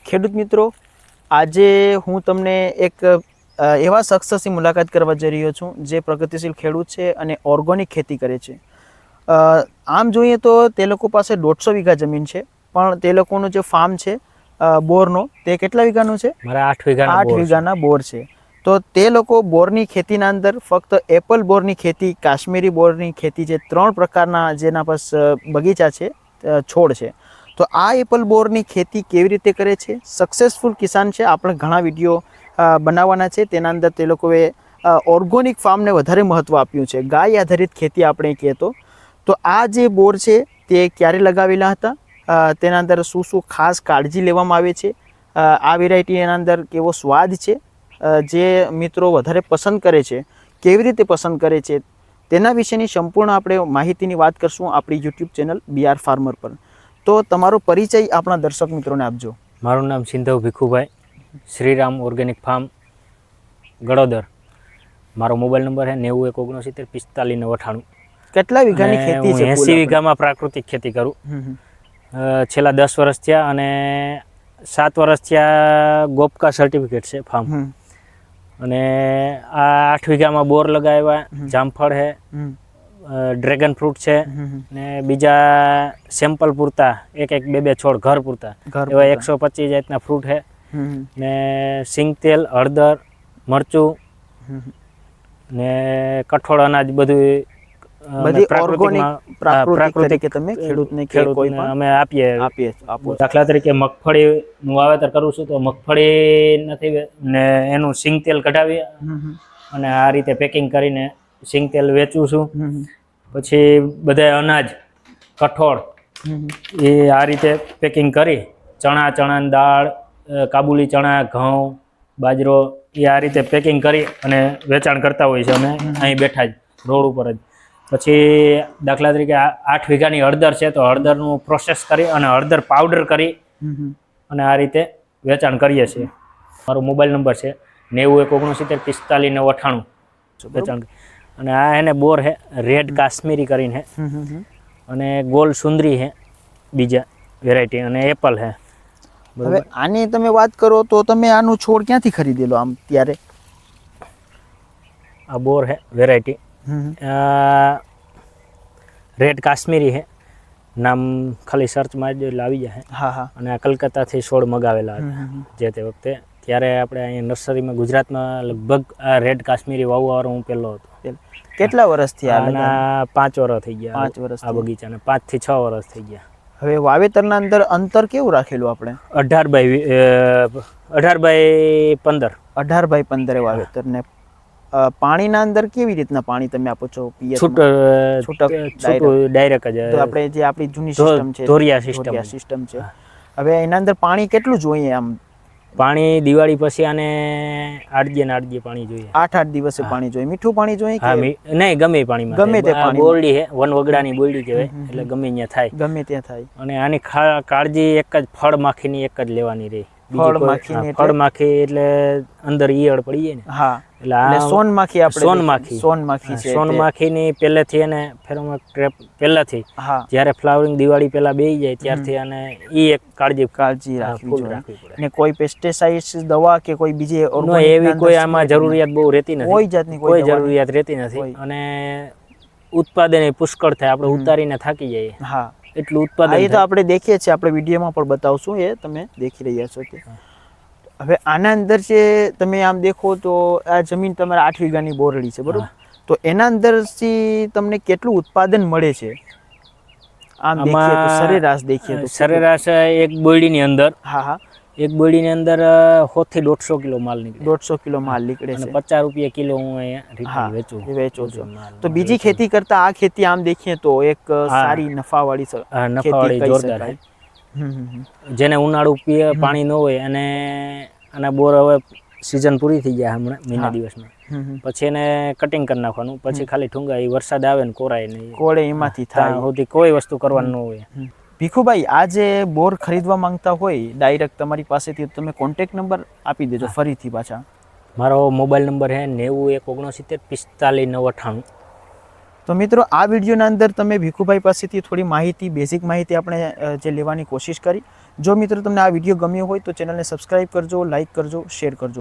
ખેડૂત મિત્રો, આજે હું તમને એક એવા શખ્સની મુલાકાત કરવા જઈ રહ્યો છું જે પ્રગતિશીલ ખેડૂત છે અને ઓર્ગોનિક ખેતી કરે છે. આમ જોઈએ તો તે લોકો પાસે 150 વીઘા જમીન છે, પણ તે લોકોનું જે ફાર્મ છે બોરનો, તે કેટલા વીઘાનું છે? મારા 8 વીઘાના બોર છે. તો તે લોકો બોરની ખેતીના અંદર ફક્ત એપલ બોરની ખેતી, કાશ્મીરી બોરની ખેતી, જે 3 પ્રકારના જેના પાસે બગીચા છે, છોડ છે. તો આ એપલ બોરની ખેતી કેવી રીતે કરે છે, સક્સેસફુલ કિસાન છે. આપણે ઘણા વિડીયો બનાવવાના છે, તેના અંદર તે લોકોએ ઓર્ગોનિક ફાર્મને વધારે મહત્ત્વ આપ્યું છે, ગાય આધારિત ખેતી આપણે કહીએ તો આ જે બોર છે તે ક્યારે લગાવેલા હતા, તેના અંદર શું શું ખાસ કાળજી લેવામાં આવે છે, આ વેરાયટીના અંદર કેવો સ્વાદ છે, જે મિત્રો વધારે પસંદ કરે છે, કેવી રીતે પસંદ કરે છે, તેના વિશેની સંપૂર્ણ આપણે માહિતીની વાત કરશું આપણી યુટ્યુબ ચેનલ BR ફાર્મર પર. તો તમારો પરિચય આપણા દર્શક મિત્રોને આપજો. મારું નામ સિંધવ ભીખુભાઈ, શ્રીરામ ઓર્ગેનિક ફાર્મ, ગળોદર. મારો મોબાઈલ નંબર છે 9169454998. કેટલા વીઘાની ખેતી છે? 80 વીઘામાં પ્રાકૃતિક ખેતી કરું. છેલ્લા 10 વર્ષ થયા અને 7 વર્ષ થયા ગોપકા સર્ટિફિકેટ છે ફાર્મ. અને આ 8 વીઘામાં બોર લગાવ્યા, જામફળ છે, ડ્રેગન ફ્રૂટ છે, ને બીજા સેમ્પલ પૂરતા 1-2 છોડ ઘર પૂરતા એવા 125 જાતના ફ્રૂટ છે, ને સિંગ તેલ, હળદર, મરચું ને કઠોળ અનાજ બધું પ્રાકૃતિક તમે ખેડૂતને અમે આપીએ. દાખલા તરીકે મગફળીનું વાવેતર કરું છું તો મગફળી નથી ને એનું સિંગ તેલ કઢાવી અને આ રીતે પેકિંગ કરીને સિંગ તેલ વેચું છું. પછી બધા અનાજ, કઠોળ એ આ રીતે પેકિંગ કરી, ચણાની દાળ, કાબુલી ચણા, ઘઉં, બાજરો એ આ રીતે પેકિંગ કરી અને વેચાણ કરતા હોય છે અમે અહીં બેઠા જ રોડ ઉપર જ. પછી દાખલા તરીકે 8 વીઘાની હળદર છે તો હળદરનું પ્રોસેસ કરી અને હળદર પાવડર કરી અને આ રીતે વેચાણ કરીએ છીએ. મારો મોબાઈલ નંબર છે 9169454998. વેચાણ. અને આ એને બોર છે રેડ કાશ્મીરી કરીને અને ગોલ સુંદરી છે બીજા વેરાયટી, અને એપલ છે. હવે આની તમે વાત કરો તો તમે આનું છોડ ક્યાંથી ખરીદેલો આમ ત્યારે? આ બોર છે વેરાયટી રેડ કાશ્મીરી છે, નામ ખાલી સર્ચમાં જ આવી જાય. અને આ કલકત્તાથી છોડ મગાવેલા હતા જે તે વખતે. ત્યારે આપણે અહીંયા નર્સરીમાં ગુજરાતમાં લગભગ આ રેડ કાશ્મીરી વાવવાવાળો હું પહેલો હતો. કેટલા વર્ષ થયા? આના 5 વર્ષ થઈ ગયા. 5 વર્ષ આ બગીચાને 5 થી 6 વર્ષ થઈ ગયા. હવે વાવેતરના અંદર અંતર કેવું રાખેલું આપણે? 18 બાય 15. 18 બાય 15 વાવેતર. ને પાણીના અંદર કેવી રીતના પાણી તમે આપો છો? છૂટક ડાયરેક્ટ જ. તો આપણે જે આપણી જૂની સિસ્ટમ છે, ધોરિયા સિસ્ટમ છે. હવે એના અંદર પાણી કેટલું જોઈએ આમ? પાણી દિવાળી પછી આને 8 પાણી જોઈએ. 8 દિવસે પાણી જોઈએ. મીઠું પાણી જોઈએ કે નહીં? ગમે પાણીમાં, ગમે તે પાણી. બોરડી છે, વન વગડાની બોરડી કહેવાય, એટલે ગમે ત્યાં થાય, ગમે ત્યાં થાય. અને આની કાળજી એક જ ફળ માખીની એક જ લેવાની રહી. ફળ માખી એટલે અંદર ઈયળ પડી જાય ને, એટલે સોનમાખી. આપણે સોનમાખીની પહેલેથી એને ફેરોમોન ટ્રેપ પહેલાથી જ્યારે ફ્લાવરિંગ દિવાળી પહેલા બેસી જાય ત્યારથી અને ઈ એક કાળજી રાખવી પડે. ને કોઈ પેસ્ટિસાઇડ્સ દવા કે કોઈ બીજી એવી કોઈ આમાં જરૂરિયાત બહુ રહેતી નથી. કોઈ જાતની કોઈ જરૂરિયાત રહેતી નથી. અને ઉત્પાદન પુષ્કળ થાય, આપણે ઉતારીને થાકી જઈએ. એટલું ઉત્પાદન. એ તો આપણે દેખીએ છીએ, આપણે વિડીયોમાં પણ બતાવશું, એ તમે દેખી રહ્યા છો તે. હવે આના અંદર જે તમે આમ દેખો તો આ જમીન તમારે 8 વીઘાની બોરડી છે, બરોબર? તો એના અંદરથી તમને કેટલું ઉત્પાદન મળે છે? આમ દેખીએ તો સરેરાશ દેખીએ તો સરેરાશ એક બોરડીની અંદર એક બોરડીની અંદર 100 થી 150 કિલો માલ નીકળે. 150 કિલો માલ નીકળે છે. 50 રૂપિયા કિલો હું અહીંયા વેચું છું. તો બીજી ખેતી કરતા આ ખેતી આમ દેખીએ તો એક સારી નફાવાળી જોરદાર છે. જેને ઉનાળુ પાણી ન હોય અને આના બોર હવે સિઝન પૂરી થઈ જાય હમણાં મહિના દિવસમાં, પછી એને કટિંગ કરી નાખવાનું. પછી ખાલી ઠુંગાઈ, વરસાદ આવે ને કોરાય નહીં, કોળે એમાંથી થાય, સુધી કોઈ વસ્તુ કરવાનું ન હોય. ભીખુભાઈ, આ જે બોર ખરીદવા માંગતા હોય ડાયરેક્ટ તમારી પાસેથી, તમે કોન્ટેક્ટ નંબર આપી દેજો ફરીથી પાછા. મારો મોબાઈલ નંબર છે 9169454998. તો મિત્રો, આ વિડીયોના અંદર તમે ભીખુભાઈ પાસેથી થોડી માહિતી, બેઝિક માહિતી આપણે જે લેવાની કોશિશ કરી, જો મિત્રો તમને આ વિડીયો ગમ્યો હોય તો ચેનલને સબસ્ક્રાઈબ કરજો, લાઇક કરજો, શેર કરજો.